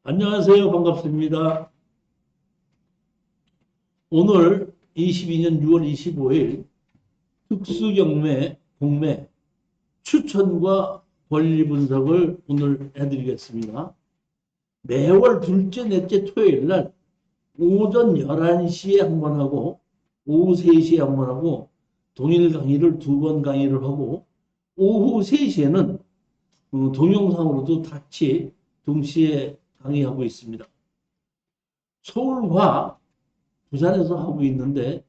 안녕하세요. 반갑습니다. 오늘 22년 6월 25일 특수경매 공매 추천과 권리 분석을 오늘 해드리겠습니다. 매월 둘째, 넷째 토요일 날 오전 11시에 한 번 하고 오후 3시에 한 번 하고 동일 강의를 2번 강의를 하고 오후 3시에는 동영상으로도 같이 동시에 강의하고 있습니다. 서울과 부산에서 하고 있는데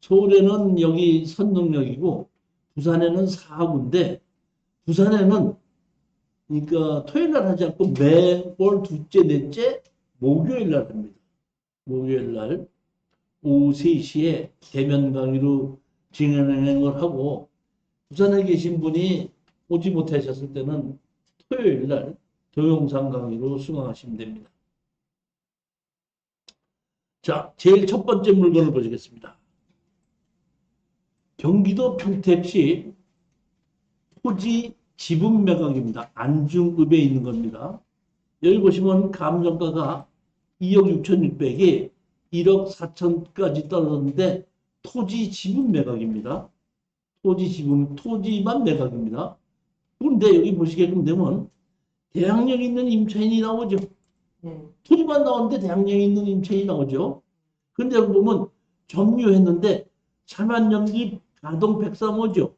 서울에는 여기 선릉역이고 부산에는 사구인데 부산에는 그러니까 토요일 날 하지 않고 매월 둘째, 넷째 목요일 날 합니다. 목요일 날 오후 3시에 대면 강의로 진행을 하고 부산에 계신 분이 오지 못하셨을 때는 토요일 날 동영상 강의로 수강하시면 됩니다. 자, 제일 첫 번째 물건을 보시겠습니다. 경기도 평택시 토지 지분 매각입니다. 안중읍에 있는 겁니다. 여기 보시면 감정가가 2억 6,600이 1억 4천까지 떨어졌는데 토지 지분 매각입니다. 토지 지분, 토지만 매각입니다. 그런데 여기 보시게끔 되면 대항력 있는 임차인이 나오죠. 토지만 나오는데 대항력 있는 임차인이 나오죠. 근데 여기 보면 점유했는데 사만염립 가동 103호죠.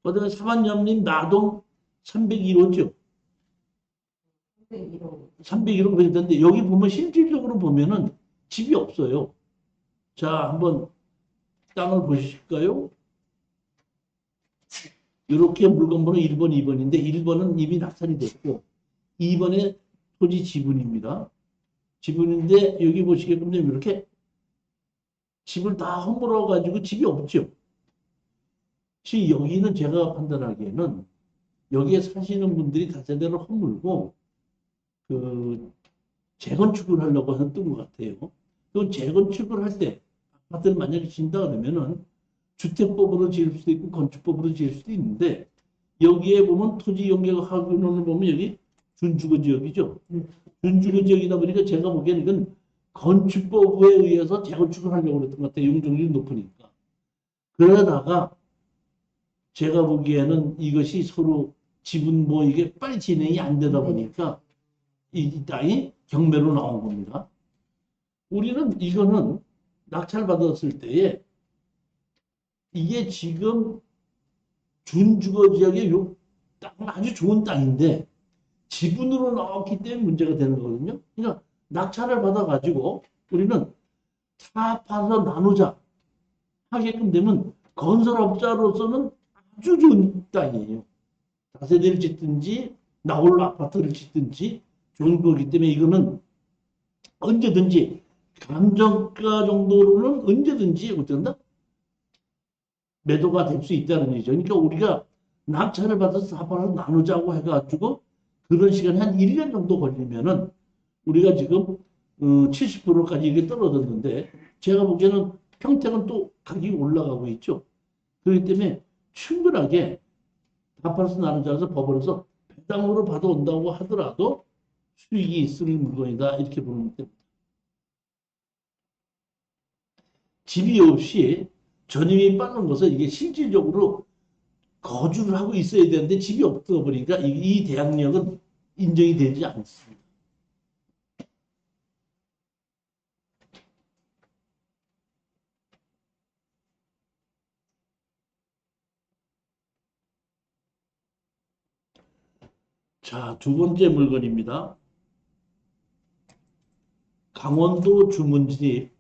그다음에 사만염립 나동 301호죠. 301호 그랬는데 여기 보면 실질적으로 보면은 집이 없어요. 자, 한번 땅을 보실까요? 이렇게 물건번호 1번, 2번인데 1번은 이미 낙찰이 됐고 2번에 토지 지분입니다. 지분인데 여기 보시게끔 되면 이렇게 집을 다 허물어 가지고 집이 없죠. 즉 여기는 제가 판단하기에는 여기에 사시는 분들이 다세대를 허물고 그 재건축을 하려고 했던 것 같아요. 또 재건축을 할 때 아파트를 만약에 짓는다 그러면은 주택법으로 지을 수도 있고 건축법으로 지을 수도 있는데 여기에 보면 토지 연계학원을 보면 여기 준주거 지역이죠. 준주거 지역이다 보니까 제가 보기에는 이건 건축법에 의해서 재건축을 하려고 그랬던 것 같아요. 용적률이 높으니까. 그러다가 제가 보기에는 이것이 서로 지분 뭐 이게 빨리 진행이 안 되다 보니까 이 땅이 경매로 나온 겁니다. 우리는 이거는 낙찰 받았을 때에 이게 지금 준주거 지역의 요 땅은 아주 좋은 땅인데 지분으로 나왔기 때문에 문제가 되는 거거든요. 그러니까 낙찰을 받아가지고 우리는 다 파서 나누자 하게끔 되면 건설업자로서는 아주 좋은 땅이에요. 다세대를 짓든지 나홀로 아파트를 짓든지 좋은 거기 때문에 이거는 언제든지 감정가 정도로는 언제든지 어쩐다 매도가 될 수 있다는 얘기죠. 그러니까 우리가 낙찰을 받아서 사파를 나누자고 해가지고 그런 시간이 한 1년 정도 걸리면은 우리가 지금 70%까지 이게 떨어졌는데 제가 보기에는 평택은 또 가격이 올라가고 있죠. 그렇기 때문에 충분하게 아파트 나누자서 법원에서 배당으로 받아온다고 하더라도 수익이 있을 물건이다 이렇게 보는 됩니다. 집이 없이 전입이 빠른 것은 이게 실질적으로 거주를 하고 있어야 되는데 집이 없다 보니까 이 대항력은 인정이 되지 않습니다. 자, 두 번째 물건입니다. 강원도 주문리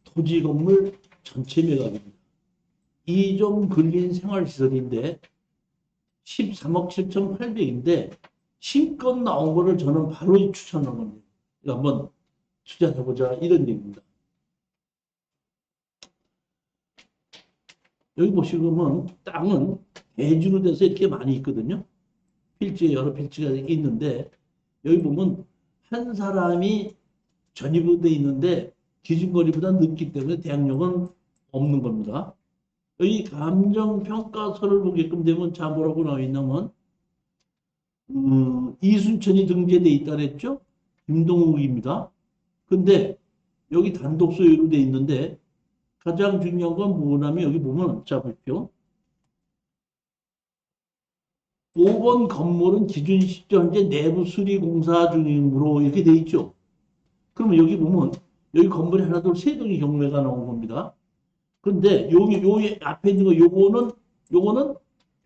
토지 건물 전체 매각입니다. 2종 근린 생활시설인데 13억 7,800인데 신껏 나온 거를 저는 바로 추천한 겁니다. 한번 투자해보자 이런 얘기입니다. 여기 보시면 땅은 대주로 돼서 이렇게 많이 있거든요. 필지에 여러 필지가 있는데 여기 보면 한 사람이 전입이 돼 있는데 기준거리보다 늦기 때문에 대항력은 없는 겁니다. 여기 감정평가서를 보게끔 되면 자 뭐라고 나와 있냐면 이순천이 등재돼 있다 그랬죠? 김동욱입니다. 근데 여기 단독 소유로 돼 있는데 가장 중요한 건 뭐냐면 여기 보면 자 보십시오. 5번 건물은 기준 시점 현재 내부 수리 공사 중이므로 이렇게 돼 있죠. 그러면 여기 보면 여기 건물이 하나 둘 세 동의 경매가 나온 겁니다. 근데 여기 앞에 있는 거 요거는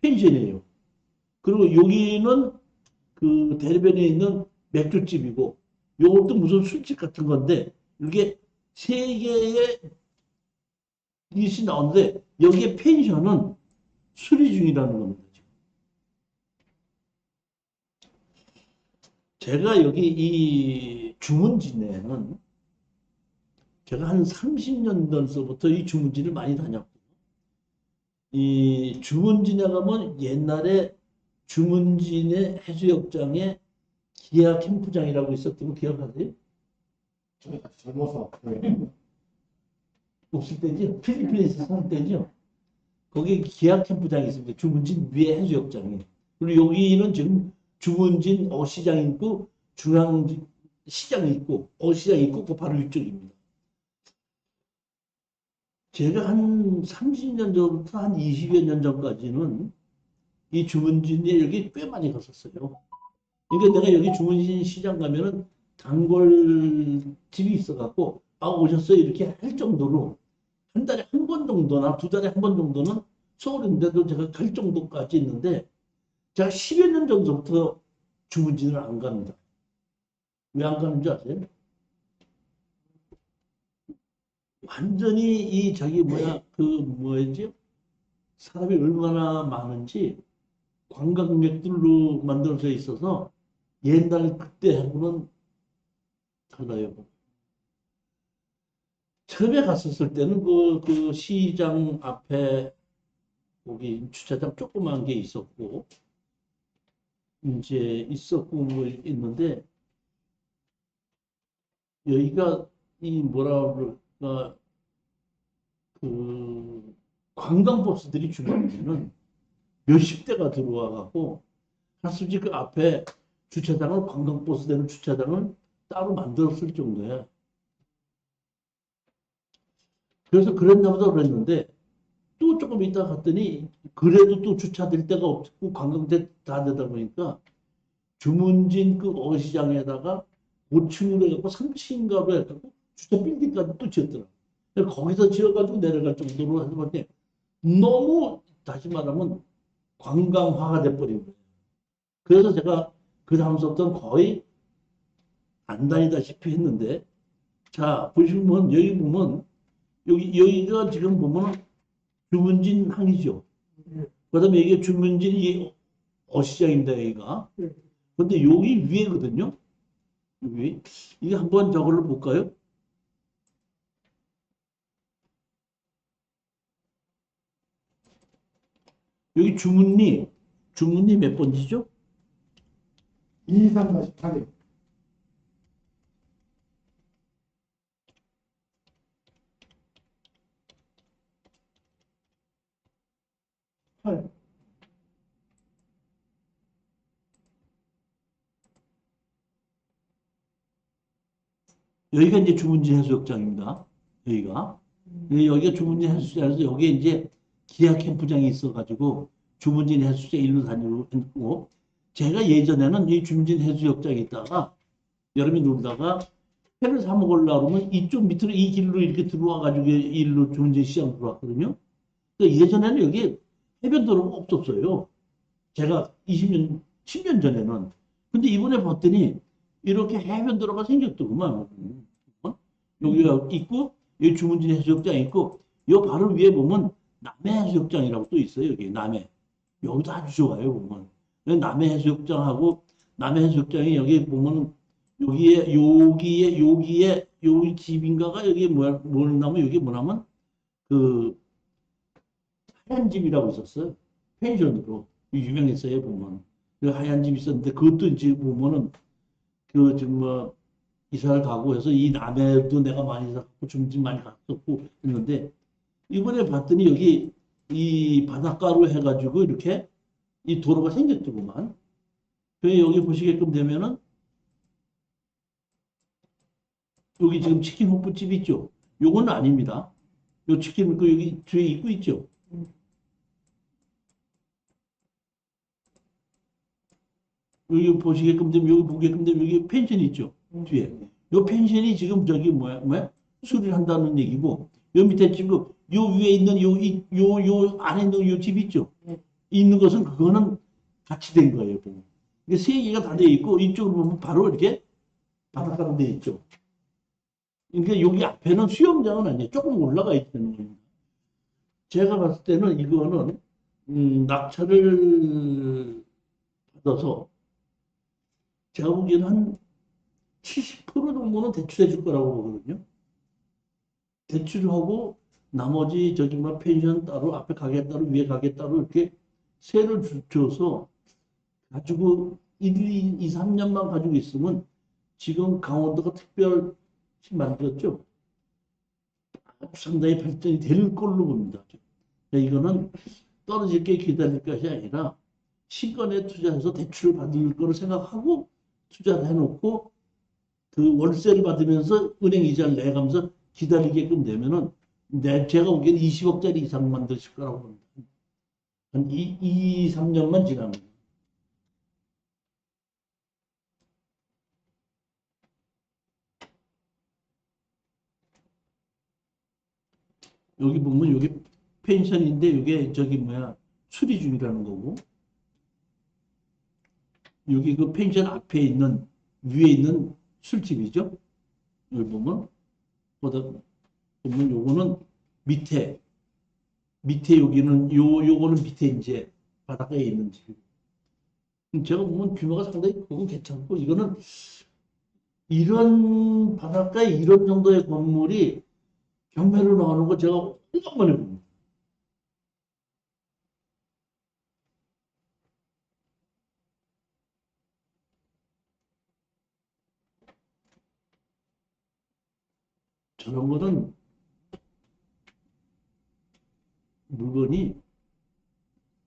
펜션이에요. 그리고 여기는 그 대변에 있는 맥주집이고 요것도 무슨 술집 같은 건데 이게 세 개의 이시 나오는데 여기에 펜션은 수리 중이라는 겁니다. 제가 여기 이 주문진에는 제가 한 30년 전서부터 이 주문진을 많이 다녔고 이 주문진에 가면 옛날에 주문진의 해수욕장에 기아 캠프장이라고 있었던 거 기억하세요? 젊어서. 없을 때죠? 필리핀에서 살 때죠? 거기 기아 캠프장이 있습니다. 주문진 위에 해수욕장이. 그리고 여기는 지금 주문진 어시장이 있고 중앙 시장이 있고 어시장이 있고 그 바로 이쪽입니다. 제가 한 30년 전부터 한 20여 년 전까지는 이 주문진에 여기 꽤 많이 갔었어요. 그러니까 내가 여기 주문진 시장 가면은 단골 집이 있어갖고 아 오셨어요 이렇게 할 정도로 한 달에 한 번 정도나 두 달에 한 번 정도는 서울인데도 제가 갈 정도까지 있는데 제가 10여 년 전부터 주문진을 안 갑니다. 왜 안 가는 줄 아세요? 완전히 이 저기 뭐야 그 뭐였지? 사람이 얼마나 많은지 관광객들로 만들어져 있어서 옛날 그때하고는 달라요. 처음에 갔었을 때는 그 시장 앞에 거기 주차장 조그만 게 있었고 이제 있었고 뭐 있는데 여기가 이 뭐라 그럴까 그 관광버스들이 주말에는 몇십 대가 들어와 갖고 사실 그 앞에 주차장을 관광버스 되는 주차장을 따로 만들었을 정도야. 그래서 그랬나 보다 그랬는데 또 조금 있다 갔더니 그래도 또 주차될 데가 없고 관광대 다 되다 보니까 주문진 그 어시장에다가 5층으로 해갖고 3층인가로 해갖고 주차 빌딩까지 또 지었더라. 거기서 지어가지고 내려갈 정도로 해서 봤더니 너무 다시 말하면 관광화가 돼버린 거예요. 그래서 제가 그 다음부터는 거의 안 다니다시피 했는데 자 보시면 여기 보면 여기가 지금 보면 주문진 항이죠. 그다음에 이게 주문진 이 어시장입니다 여기가. 근데 여기 위에거든요. 여기 이게 한번 저거를 볼까요? 여기 주문리 몇 번지죠? 2, 3, 48일. 여기가 이제 주문진 해수욕장입니다. 여기가. 여기가 주문진 해수욕장에서 여기에 이제 기아 캠프장이 있어가지고 주문진 해수욕장 일로 다니고 제가 예전에는 이 주문진 해수욕장에 있다가 여름에 놀다가 회를 사 먹으려고 그러면 이쪽 밑으로 이 길로 이렇게 들어와가지고 일로 주문진 시장 들어왔거든요. 그러니까 예전에는 여기 해변도로가 없었어요. 제가 20년, 10년 전에는. 근데 이번에 봤더니 이렇게 해변도로가 생겼더구만. 어? 여기가 있고, 여기 주문진 해수욕장 있고, 요 바로 위에 보면 남해 해수욕장이라고 또 있어요. 여기 남해. 여기도 아주 좋아요. 보면. 여기 남해 해수욕장하고 남해 해수욕장이 여기 보면 여기에 여기 집인가가 여기 뭐냐면 여기 뭐냐면 그 하얀 집이라고 있었어요. 펜션으로 유명했어요. 보면 그 하얀 집 있었는데 그것도 이제 보면은 그 지금 뭐 이사를 가고 해서 이 남해도 내가 많이 사고 중집 많이 갔었고 했는데 이번에 봤더니 여기 이 바닷가로 해가지고 이렇게 이 도로가 생겼더구만. 여기 보시게끔 되면은 여기 지금 치킨 호프집 있죠? 요건 아닙니다. 요 치킨 그 여기 뒤에 입구 있죠? 여기 보시게끔 되면 여기 보게끔 되면 여기 펜션이 있죠? 뒤에. 요 펜션이 지금 저기 뭐야? 수리를 한다는 얘기고 요 밑에 지금 요 위에 있는 요 안에 있는 요 집 있죠? 있는 것은 그거는 같이 된 거예요. 보면. 이게 세 개가 다 돼 있고 이쪽으로 보면 바로 이렇게 바닷가로 돼 있죠. 그러니까 여기 앞에는 수영장은 아니에요. 조금 올라가 있다는 겁니다. 제가 봤을 때는 이거는 낙찰을 받아서 제가 보기에는 한 70% 정도는 대출해 줄 거라고 보거든요. 대출하고 나머지 저기 뭐 펜션 따로 앞에 가게 따로 위에 가게 따로 이렇게 세를 줘서 가지고 1, 2, 3년만 가지고 있으면 지금 강원도가 특별 만들었죠. 상당히 발전이 될 걸로 봅니다. 이거는 떨어질 게 기다릴 것이 아니라 신건에 투자해서 대출을 받을 거를 생각하고 투자를 해놓고 그 월세를 받으면서 은행 이자를 내가면서 기다리게끔 되면은 제가 보기에는 20억짜리 이상 만드실 거라고 봅니다. 한 2, 3년만 지나면. 여기 보면 여기 펜션인데 이게 저기 뭐야 수리 중이라는 거고 여기 그 펜션 앞에 있는 위에 있는 술집이죠. 여기 보면 보다 보면 요거는 밑에 여기는 요거는 밑에 이제 바닷가에 있는 집. 제가 보면 규모가 상당히 크고 괜찮고 이거는 이런 바닷가에 이런 정도의 건물이 경매로 나오는 거 제가 오랜만에 봅니다. 저런 거는 물건이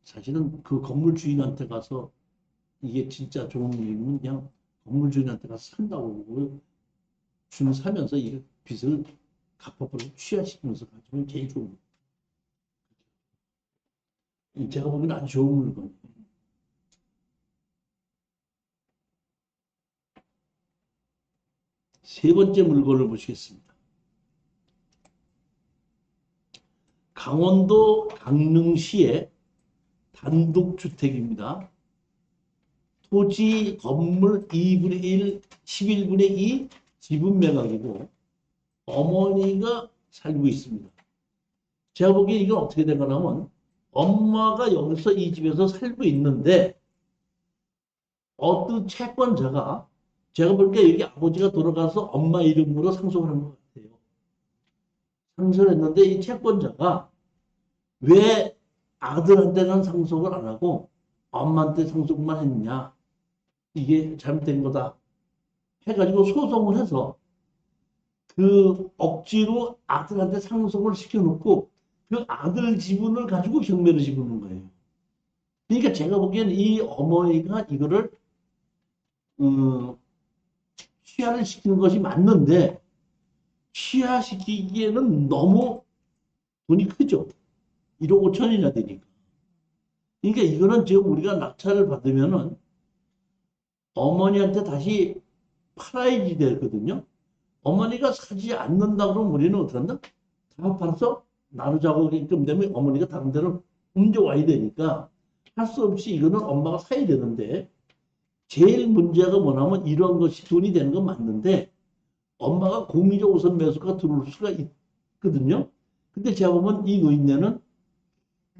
사실은 그 건물 주인한테 가서 이게 진짜 좋은 일이면 그냥 건물 주인한테 가서 산다고 그러고 주는 사면서 이 빚을 갚아버리고 취하시키면서 가지면 제일 좋은 거예요. 제가 보기에는 아주 좋은 물건이에요. 세 번째 물건을 보시겠습니다. 강원도 강릉시의 단독주택입니다. 토지 건물 2분의 1, 11분의 2 지분 매각이고 어머니가 살고 있습니다. 제가 보기에 이건 어떻게 된 거냐면 엄마가 여기서 이 집에서 살고 있는데 어떤 채권자가 제가 보니까 여기 아버지가 돌아가서 엄마 이름으로 상속을 한 것 같아요. 상속을 했는데 이 채권자가 왜 아들한테는 상속을 안 하고 엄마한테 상속만 했느냐. 이게 잘못된 거다. 해가지고 소송을 해서 그 억지로 아들한테 상속을 시켜놓고 그 아들 지분을 가지고 경매를 지르는 거예요. 그러니까 제가 보기에는 이 어머니가 이거를 취하를 시키는 것이 맞는데 취하시키기에는 너무 돈이 크죠. 1억 5천이나 되니까. 그러니까 이거는 지금 우리가 낙찰을 받으면은 어머니한테 다시 팔아야지 되거든요. 어머니가 사지 않는다 그러면 우리는 어떻게 한다? 다 팔아서 나누자고 하게끔 되면 어머니가 다른 데로 옮겨와야 되니까 할 수 없이 이거는 엄마가 사야 되는데 제일 문제가 뭐냐면 이런 것이 돈이 되는 건 맞는데 엄마가 공의적 우선 매수가 들어올 수가 있거든요. 근데 제가 보면 이 노인네는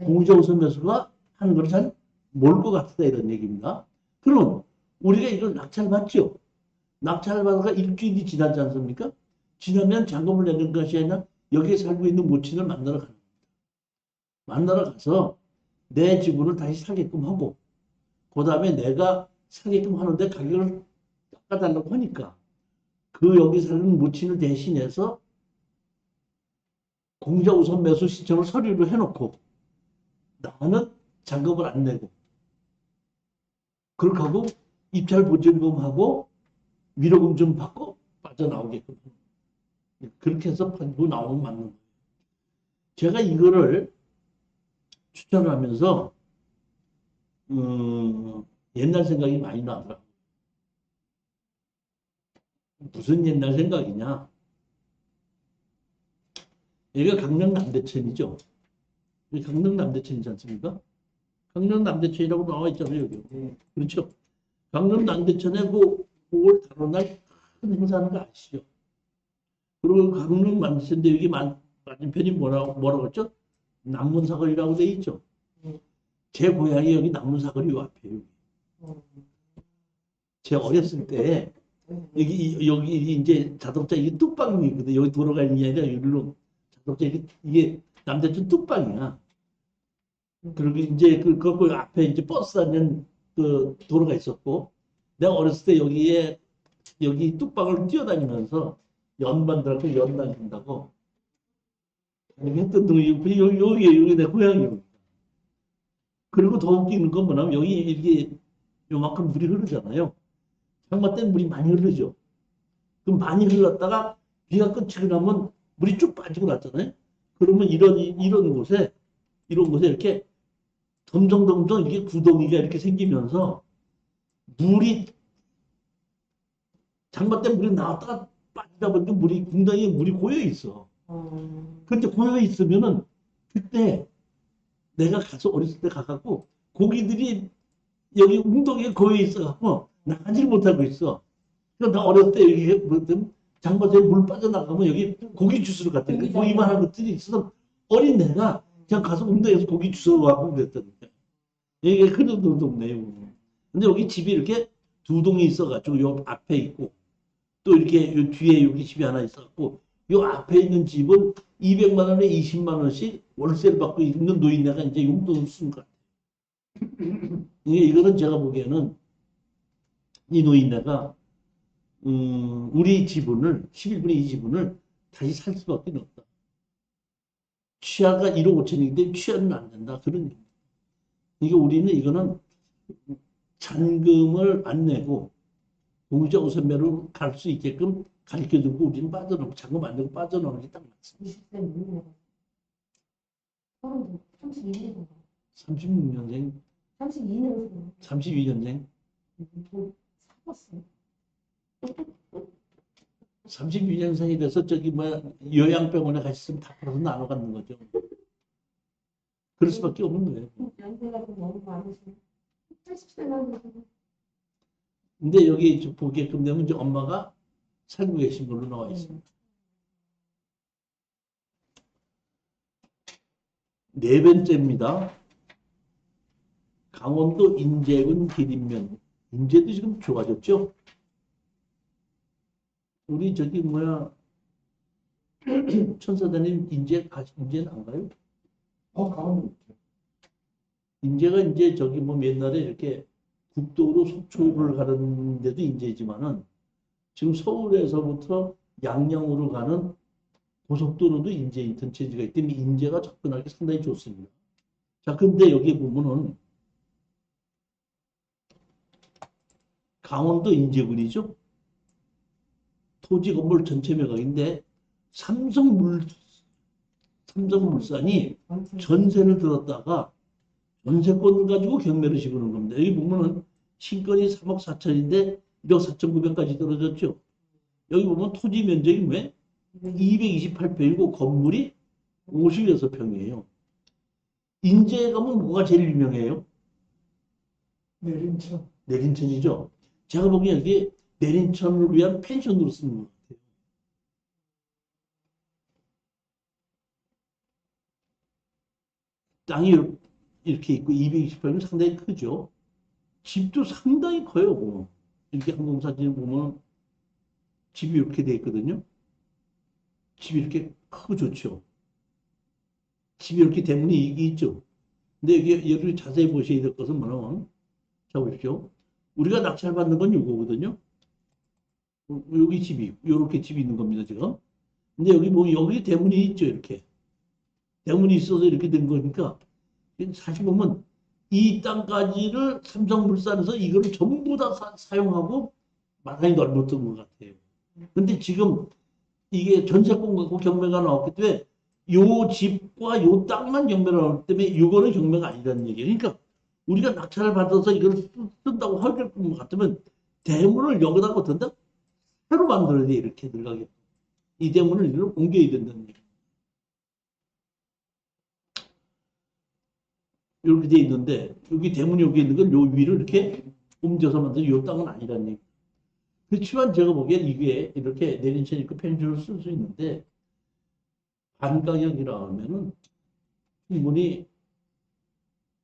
공의적 우선 매수가 하는 걸 잘 모를 것 같다 이런 얘기입니다. 그럼 우리가 이걸 낙찰받죠. 낙찰받아가 일주일이 지나지 않습니까? 지나면 잔금을 내는 것이 아니라 여기에 살고 있는 모친을 만나러 가는 겁니다. 만나러 가서 내 지분을 다시 사게끔 하고 그 다음에 내가 사게끔 하는데 가격을 깎아달라고 하니까 그 여기 사는 모친을 대신해서 공자 우선 매수 신청을 서류로 해놓고 나는 잔금을 안 내고 그렇게 하고 입찰 보증금하고 위로금 좀 받고 빠져나오게끔. 그렇게 해서 팔고 나오면 맞는 거예요. 제가 이거를 추천하면서 옛날 생각이 많이 나더라고요. 무슨 옛날 생각이냐. 여기가 강릉 남대천이죠. 강릉 남대천이지 않습니까? 강릉 남대천이라고 나와 있잖아요, 여기. 그렇죠? 강릉 남대천에 그걸 다룬날 큰 행사하는 거 아시죠? 그리고 강릉 남대천인데 여기 맞은편이 뭐라고 했죠? 남문사거리라고 돼 있죠. 제 고향이 여기 남문사거리 요 앞에요. 제 어렸을 때 여기 이제 자동차 이게 뚝방이 있거든. 여기 도로가 있는 게 아니라 여기로 자동차 이게 남대천 뚝방이야. 그리고 이제 그 앞에 이제 버스 다니는 그 도로가 있었고, 내가 어렸을 때 여기 뚝방을 뛰어다니면서 연반들하고 연다닌다고 했던 여기 내 고향이에요. 그리고 더 웃기는 건 뭐냐면 여기 이렇게 요만큼 물이 흐르잖아요. 장마 때는 물이 많이 흐르죠. 그럼 많이 흘렀다가 비가 그치고 나면 물이 쭉 빠지고 났잖아요. 그러면 이런 곳에 이렇게 덤성덤성 이게 구덩이가 이렇게 생기면서 물이 장마 때 물이 나왔다가 빠지다 보니까 궁덩이에 물이 고여 있어. 그런데 고여 있으면은 그때 내가 가서 어렸을 때 가갖고 고기들이 여기 웅덩이에 고여 있어갖고 나가질 못하고 있어. 그러니까 나 어렸을 때 여기 뭐든 장마에 물 빠져나가면 여기 고기 주스러 갔대. 뭐 이만한 것들이 있어서 어린 내가 그냥 가서 웅덩이에서 고기 주스러갖고 그랬다니까. 이게 그런 동네예요. 근데 여기 집이 이렇게 두 동이 있어가지고 요 앞에 있고 또 이렇게 요 뒤에 여기 집이 하나 있어갖고 요 앞에 있는 집은 200만 원에 20만 원씩 월세를 받고 있는 노인네가 이제 용돈을 쓴 것 같아요. 이거는 제가 보기에는 이 노인네가 우리 지분을 11분의 2 지분을 다시 살 수밖에 없다. 취하가 1억 5천인데 취하는 안 된다. 그런 얘기. 이게 우리는 이거는 잔금을 안 내고 공유자 우선매로 갈 수 있게끔 가르쳐주고 우리는 빠져나오고 잔금 안 내고 빠져나오는 게 딱 맞습니다. 36년생. 32년생. 32년생이 돼서 저기 요양병원에 가셨으면 다 풀어서 나눠 갖는 거죠. 그럴 수밖에 없는 거예요. 연세가 좀 너무 많으시네. 80세나 근데 여기 보게끔 되면 이제 엄마가 살고 계신 걸로 나와 있습니다. 네 번째입니다. 강원도 인제군 기린면. 인제도 지금 좋아졌죠? 우리 저기 천사단님 인제는 안 가요? 강원도 있죠. 인제가 이제 저기 옛날에 이렇게 국도로 속초를 가는 데도 인제지만은 지금 서울에서부터 양양으로 가는 고속도로도 인제 인터체인지가 있기 때문에 인제가 접근하기 상당히 좋습니다. 자, 근데 여기 보면은 강원도 인제군이죠. 토지 건물 전체 매각인데 삼성물산이 전세를 들었다가 전세권 가지고 경매를 시고는 겁니다. 여기 보면은 신권이 3억 4천인데 1억 4,900까지 떨어졌죠. 여기 보면 토지 면적이 228평이고 건물이 56평이에요. 인제에 가면 뭐가 제일 유명해요? 내린천. 내린천이죠. 제가 보기엔 여기 내린천을 위한 펜션으로 쓰는 것 같아요. 땅이 이렇게 있고 228평이 상당히 크죠. 집도 상당히 커요. 이렇게 항공사진 보면 집이 이렇게 돼 있거든요. 집이 이렇게 크고 좋죠. 집이 이렇게 대문이 있죠. 근데 여기 자세히 보셔야 될 것은 뭐냐면, 자 보십시오. 우리가 낙찰 받는 건 이거거든요. 여기 집이, 이렇게 집이 있는 겁니다, 지금. 근데 여기 대문이 있죠, 이렇게. 대문이 있어서 이렇게 된 거니까, 사실 보면 이 땅까지를 삼성물산에서 이거를 전부 다 사용하고 마당이 넓었던 것 같아요. 근데 지금 이게 전세권 갖고 경매가 나왔기 때문에 요 집과 요 땅만 경매가 나왔기 때문에 이거는 경매가 아니라는 얘기예요. 그러니까 우리가 낙찰을 받아서 이걸 쓴다고 할 것 같으면 대문을 여기다 둔다? 새로 만들어야 돼. 이렇게 들어가게. 이 대문을 이리로 옮겨야 된다는 얘기예요. 이렇게 돼 있는데 여기 대문이 여기 있는 건 요 위를 이렇게 옮겨서 만든 요 땅은 아니라는 얘기. 그렇지만 제가 보기엔 이게 이렇게 내린천 있고 편의주를 쓸 수 있는데 반가격이라 하면은 충분히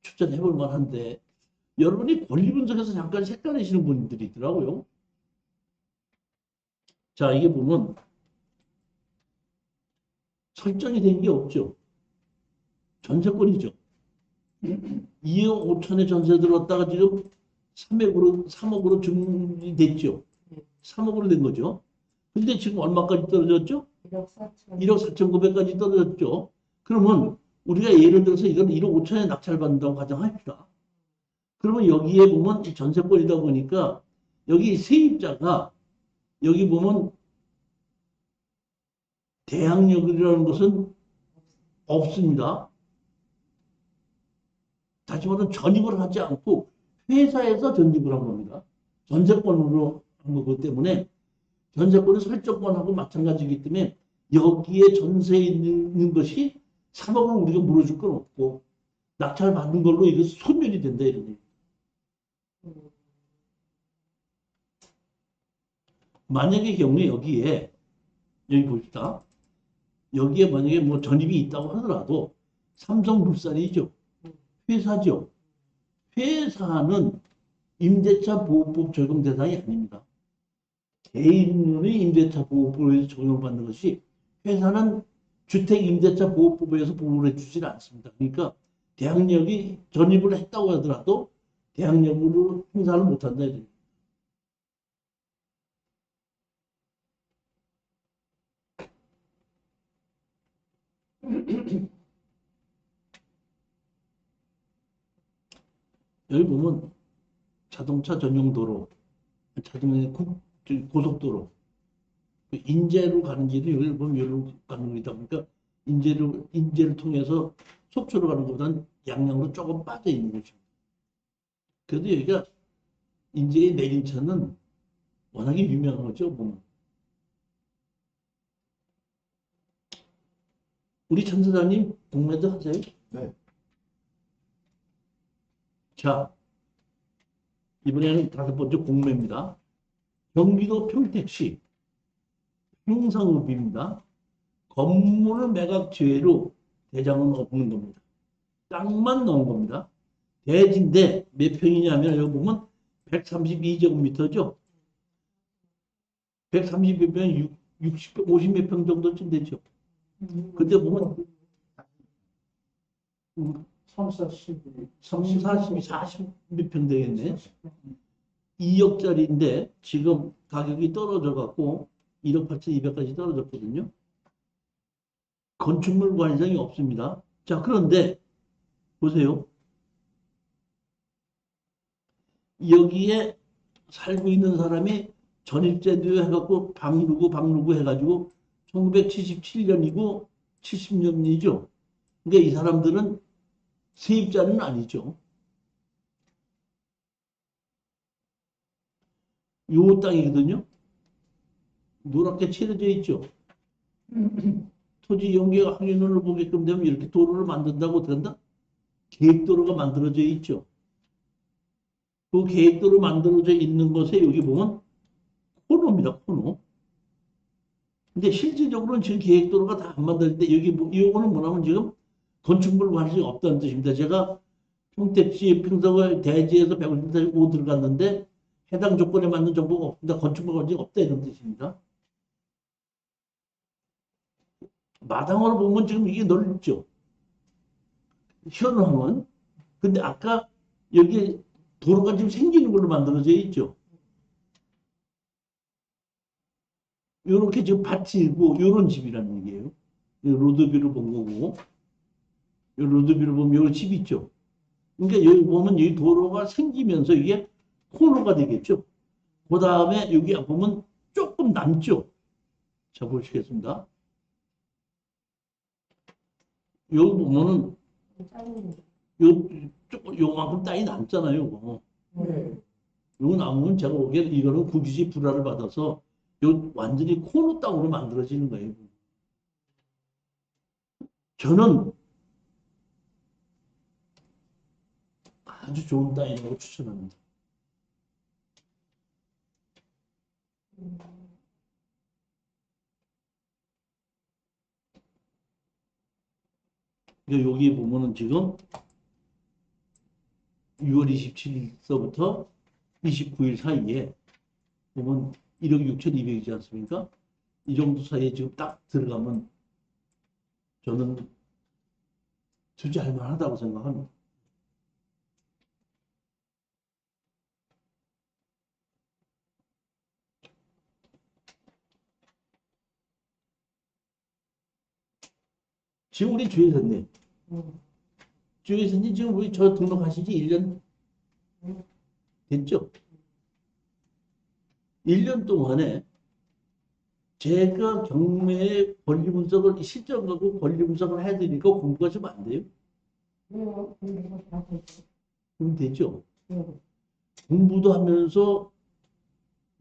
추천해볼 만한데 여러분이 권리 분석에서 잠깐 색깔내시는 분들이 있더라고요. 자, 이게 보면 설정이 된 게 없죠. 전세권이죠. 2억 5천에 전세 들었다가 지금 3억으로 증리됐죠. 3억으로 된 거죠. 근데 지금 얼마까지 떨어졌죠? 1억 4천. 1억 4,900까지 떨어졌죠. 그러면 우리가 예를 들어서 이건 1억 5천에 낙찰받는다고 가정합시다. 그러면 여기에 보면 전세권이다 보니까 여기 세입자가 여기 보면 대항력이라는 것은 없습니다. 다시 말하면 전입을 하지 않고 회사에서 전입을 한 겁니다. 전세권으로 한 거기 때문에 전세권은 설정권하고 마찬가지이기 때문에 여기에 전세에 있는 것이 3억을 우리가 물어줄 건 없고 낙찰 받는 걸로 이거 소멸이 된다 이런 얘기. 만약의 경우에 여기에 여기 봅시다. 여기에 만약에 뭐 전입이 있다고 하더라도 삼성물산이죠. 회사죠. 회사는 임대차 보호법 적용 대상이 아닙니다. 개인의 임대차 보호법에서 적용을 받는 것이 회사는 주택 임대차 보호법에서 보호를 해주질 않습니다. 그러니까 대항력이 전입을 했다고 하더라도 대항력으로 행사를 못한다. 여기 보면 자동차 전용 도로, 고속도로, 인제로 가는 길이 여기 보면 여기로 가는 길이다 보니까 인제를 통해서 속초로 가는 것보다는 양양으로 조금 빠져 있는 거죠. 그래도 여기가 인제의 내린차는 워낙에 유명한 거죠. 보면. 우리 천 사장님 공매도 하세요? 네. 자, 이번에는 5번째 공매입니다. 경기도 평택시 평상읍입니다. 건물을 매각 제외로 대장은 없는 겁니다. 땅만 넣은 겁니다. 대지인데 몇 평이냐면 여기 보면 132제곱미터죠. 132평 60, 50몇 평 정도쯤 되죠. 근데 보면 3, 40, 30, 40, 40몇 평 되겠네. 2억짜리인데 지금 가격이 떨어져 갖고 1억 8,200까지 떨어졌거든요. 건축물 관리장이 없습니다. 자, 그런데 보세요. 여기에 살고 있는 사람이 전입제도 해갖고 박누구 해가지고 1977년이고 70년이죠. 그러니까 이 사람들은 세입자는 아니죠. 요 땅이거든요. 노랗게 칠해져 있죠. 토지 연계가 확인을 보게끔 되면 이렇게 도로를 만든다고 된다? 계획도로가 만들어져 있죠. 그 계획도로 만들어져 있는 것에 여기 보면 코너입니다. 코너. 근데 실질적으로는 지금 계획도로가 다 안 만들었는데 여기 이거는 뭐냐면 지금 건축물 관심이 없다는 뜻입니다. 제가 평택시 평성을 대지에서 150m 오 들어갔는데 해당 조건에 맞는 정보가 없습니다. 건축물 관심이 없다 이런 뜻입니다. 마당으로 보면 지금 이게 넓죠. 현황은. 근데 아까 여기 도로가 지금 생기는 걸로 만들어져 있죠. 요렇게 지금 밭이 있고 요런 집이라는 얘기예요. 로드뷰를 본 거고 요 로드뷰를 보면 요 집 있죠. 그러니까 여기 보면 이 도로가 생기면서 이게 코너가 되겠죠. 그 다음에 여기 보면 조금 남죠. 자, 보시겠습니다. 여기 보면은 요만큼 땅이 남잖아요. 요거. 네. 요거 남으면 제가 보기에는 이거는 국유지 불화를 받아서 요 완전히 코너 땅으로 만들어지는 거예요. 저는 아주 좋은 땅이라고 추천합니다. 그러니까 여기 보면은 지금 6월 27일서부터 29일 사이에 보면 1억 6,200이지 않습니까? 이 정도 사이에 지금 딱 들어가면 저는 투자할 만하다고 생각합니다. 지금 우리 주 회사님, 주 회사님 지금 우리 저 등록하신 지 1년 됐죠? 1년 동안에 제가 경매의 권리 분석을 실전 갖고 권리 분석을 해드리니까 공부가 좀 안 돼요? 그럼 되죠? 공부도 하면서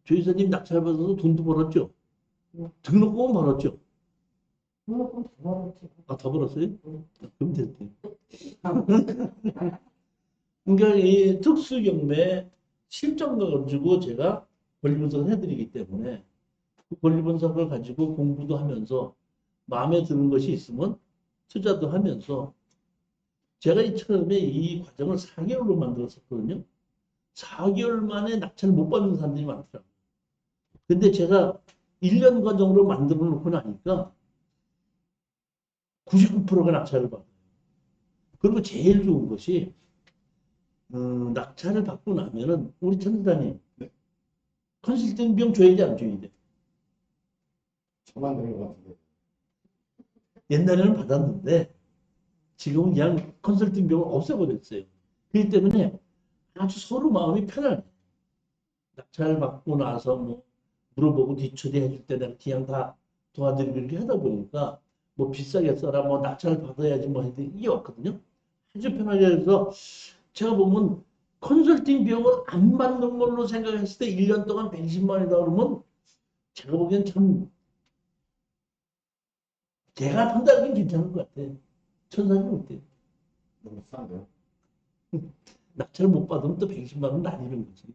조 이사님 낙찰 받아서 돈도 벌었죠? 등록금은 벌었죠? 아, 더 벌었어요? 그럼 됐대요. 그러니까 이 특수 경매 실전 가지고 제가 권리 분석을 해드리기 때문에 그 권리 분석을 가지고 공부도 하면서 마음에 드는 것이 있으면 투자도 하면서 제가 처음에 이 과정을 4개월로 만들었었거든요. 4개월 만에 낙찰을 못 받는 사람들이 많더라고요. 근데 제가 1년 과정으로 만들어 놓고 나니까 99%가 낙찰을 받아요. 그리고 제일 좋은 것이 낙찰을 받고 나면은 우리 천사님 네. 컨설팅 비용 줘야 돼, 안 줘야 돼? 저만 드는 것 같은데. 옛날에는 받았는데 지금은 그냥 컨설팅 비용을 없애버렸어요. 그렇기 때문에 아주 서로 마음이 편안해. 낙찰 받고 나서 뭐 물어보고 뒤처리 해줄 때 내가 그냥 다 도와드리고 이렇게 하다 보니까 뭐 비싸게 써라, 뭐 낙찰 받아야지 뭐 해도 이게 없거든요. 아주 편하게 해서 제가 보면 컨설팅 비용을 안 받는 걸로 생각했을 때 1년 동안 120만 원이다 그러면 제가 보기엔 참 제가 판단하기엔 괜찮은 것 같아. 천사는 어때? 너무 싼데요? 낙찰 못 받으면 또 120만 원 날리는 거지.